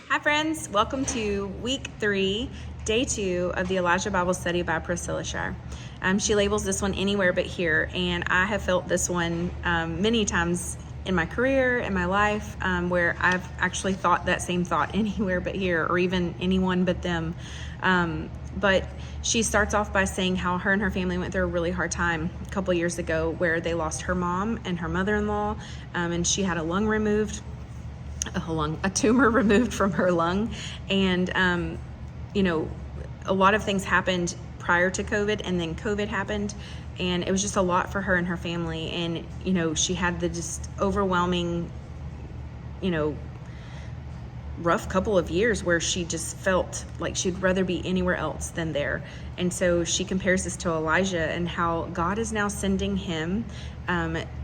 Hi friends, welcome to week 3, day 2 of the Elijah Bible Study by Priscilla Shirer. She labels this one Anywhere But Here, and I have felt this one many times in my career, in my life, where I've actually thought that same thought, anywhere but here, or even anyone but them. But she starts off by saying how her and her family went through a really hard time a couple years ago where they lost her mom and her mother-in-law, and she had a tumor removed from her lung. And, a lot of things happened prior to COVID, and then COVID happened, and it was just a lot for her and her family. And, she had the just overwhelming, rough couple of years where she just felt like she'd rather be anywhere else than there. And so she compares this to Elijah and how God is now sending him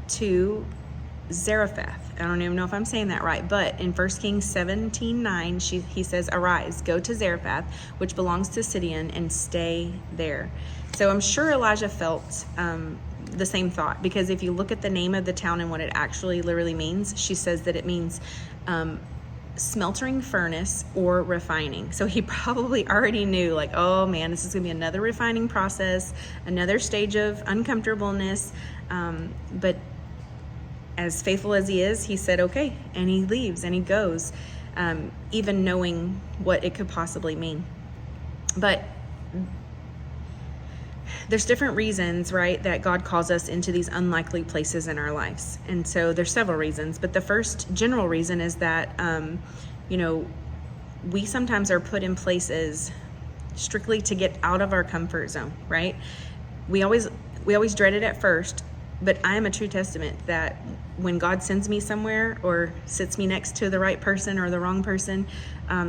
to Zarephath. I don't even know if I'm saying that right, but in 1 Kings 17:9, he says, "Arise, go to Zarephath, which belongs to Sidon, and stay there." So I'm sure Elijah felt the same thought, because if you look at the name of the town and what it actually literally means, she says that it means smeltering furnace or refining. So he probably already knew, like, oh man, this is gonna be another refining process, another stage of uncomfortableness. But as faithful as he is, he said okay, and he leaves and he goes, even knowing what it could possibly mean. But there's different reasons, right, that God calls us into these unlikely places in our lives. And so there's several reasons, but the first general reason is that, we sometimes are put in places strictly to get out of our comfort zone, right? We always dread it at first, but I am a true testament that when God sends me somewhere or sits me next to the right person or the wrong person,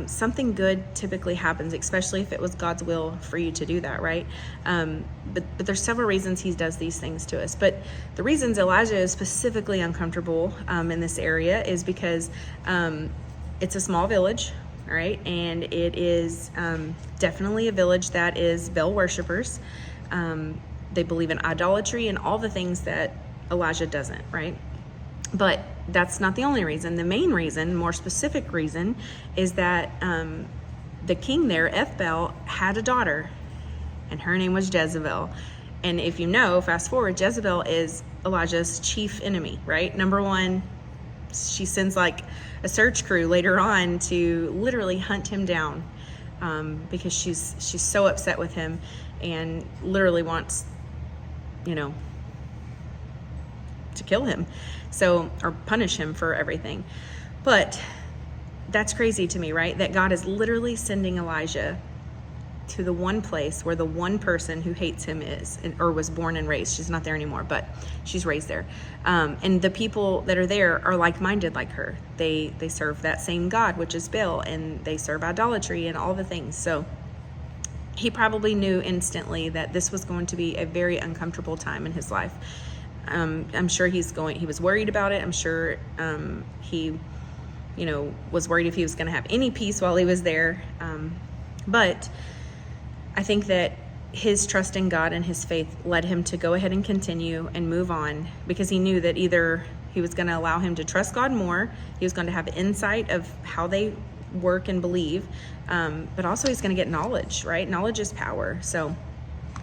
something good typically happens, especially if it was God's will for you to do that, right? But there's several reasons he does these things to us. But the reasons Elijah is specifically uncomfortable in this area is because it's a small village, right? And it is definitely a village that is Baal worshipers. They believe in idolatry and all the things that Elijah doesn't, right? But that's not the only reason. The main reason, more specific reason, is that the king there, Ethbaal, had a daughter, and her name was Jezebel. And if you know, fast forward, Jezebel is Elijah's chief enemy, right? Number one, she sends like a search crew later on to literally hunt him down, because she's so upset with him and literally wants, to kill him, or punish him for everything. But that's crazy to me, right? That God is literally sending Elijah to the one place where the one person who hates him is, or was born and raised. She's not there anymore, but she's raised there. And the people that are there are like-minded like her. They serve that same God, which is Baal, and they serve idolatry and all the things. So he probably knew instantly that this was going to be a very uncomfortable time in his life. I'm sure he was worried about it. I'm sure he, was worried if he was going to have any peace while he was there. But I think that his trust in God and his faith led him to go ahead and continue and move on, because he knew that either he was going to allow him to trust God more, he was going to have insight of how they work and believe, but also he's going to get knowledge, right? Knowledge is power. So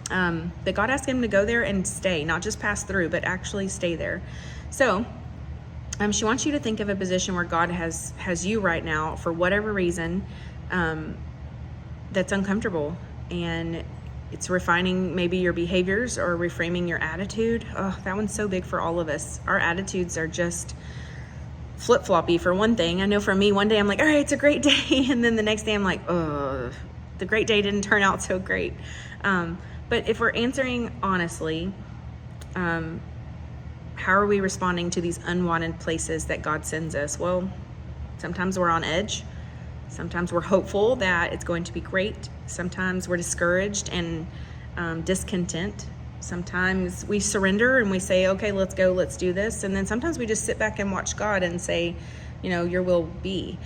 but God asked him to go there and stay, not just pass through, but actually stay there. So she wants you to think of a position where God has you right now for whatever reason that's uncomfortable, and it's refining maybe your behaviors or reframing your attitude. Oh, that one's so big for all of us. Our attitudes are just flip-floppy, for one thing. I know for me, one day I'm like, all right, it's a great day, and then the next day I'm like, oh, the great day didn't turn out so great. But if we're answering honestly, how are we responding to these unwanted places that God sends us? Well, sometimes we're on edge. Sometimes we're hopeful that it's going to be great. Sometimes we're discouraged and discontent. Sometimes we surrender and we say, okay, let's go, let's do this. And then sometimes we just sit back and watch God and say, your will be.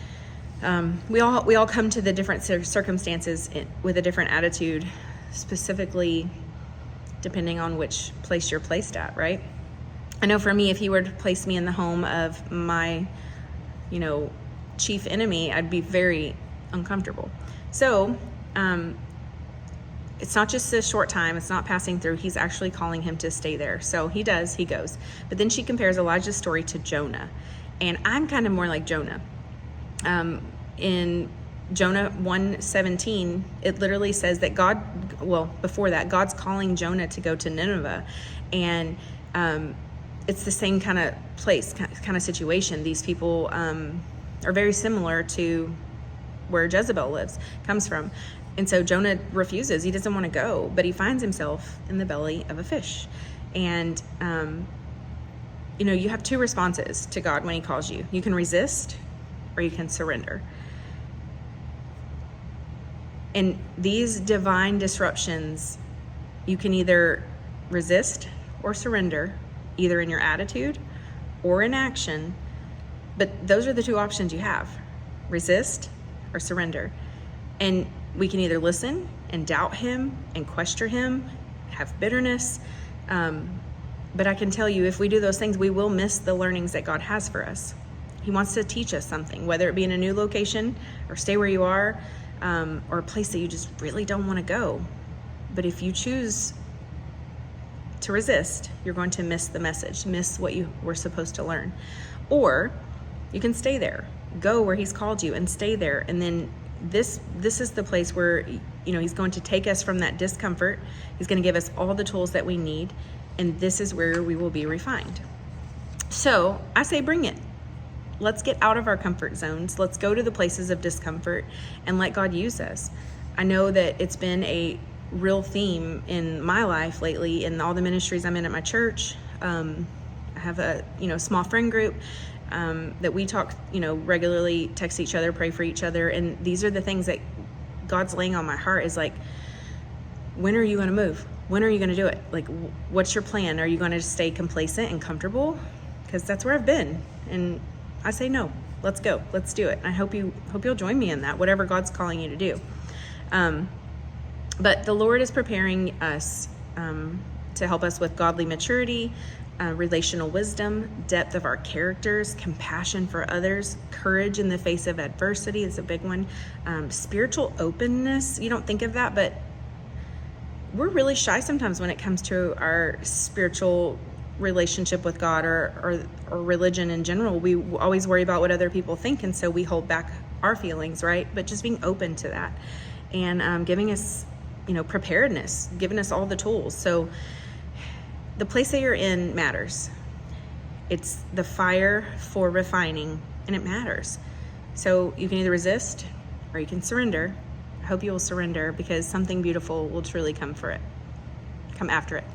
We all come to the different circumstances with a different attitude, specifically depending on which place you're placed at, right? I know for me, if he were to place me in the home of my, chief enemy, I'd be very uncomfortable. So it's not just a short time. It's not passing through. He's actually calling him to stay there. So he does. He goes. But then she compares Elijah's story to Jonah. And I'm kind of more like Jonah. In Jonah 1:17, it literally says that before that, God's calling Jonah to go to Nineveh. And it's the same kind of place, kind of situation. These people are very similar to where Jezebel comes from. And so Jonah refuses. He doesn't want to go, but he finds himself in the belly of a fish. And, you have two responses to God when he calls you. You can resist or you can surrender. And these divine disruptions, you can either resist or surrender, either in your attitude or in action. But those are the two options you have: resist or surrender. And we can either listen and doubt him and question him, have bitterness. But I can tell you, if we do those things, we will miss the learnings that God has for us. He wants to teach us something, whether it be in a new location or stay where you are, or a place that you just really don't want to go. But if you choose to resist, you're going to miss the message, miss what you were supposed to learn. Or you can stay there, go where he's called you and stay there. And then this is the place where, he's going to take us from that discomfort. He's going to give us all the tools that we need. And this is where we will be refined. So I say, bring it. Let's get out of our comfort zones. Let's go to the places of discomfort and let God use us. I know that it's been a real theme in my life lately in all the ministries I'm in at my church. I have a, small friend group that we talk, regularly, text each other, pray for each other. And these are the things that God's laying on my heart is like, when are you going to move? When are you going to do it? Like, what's your plan? Are you going to stay complacent and comfortable? Because that's where I've been. And I say, no, let's go. Let's do it. I hope you'll join me in that, whatever God's calling you to do. But the Lord is preparing us to help us with godly maturity, relational wisdom, depth of our characters, compassion for others, courage in the face of adversity is a big one, spiritual openness. You don't think of that, but we're really shy sometimes when it comes to our spiritual relationship with God or religion in general. We always worry about what other people think, and so we hold back our feelings, right? But just being open to that and giving us, preparedness, giving us all the tools. So the place that you're in matters. It's the fire for refining, and it matters. So you can either resist or you can surrender. I hope you will surrender, because something beautiful will truly come after it.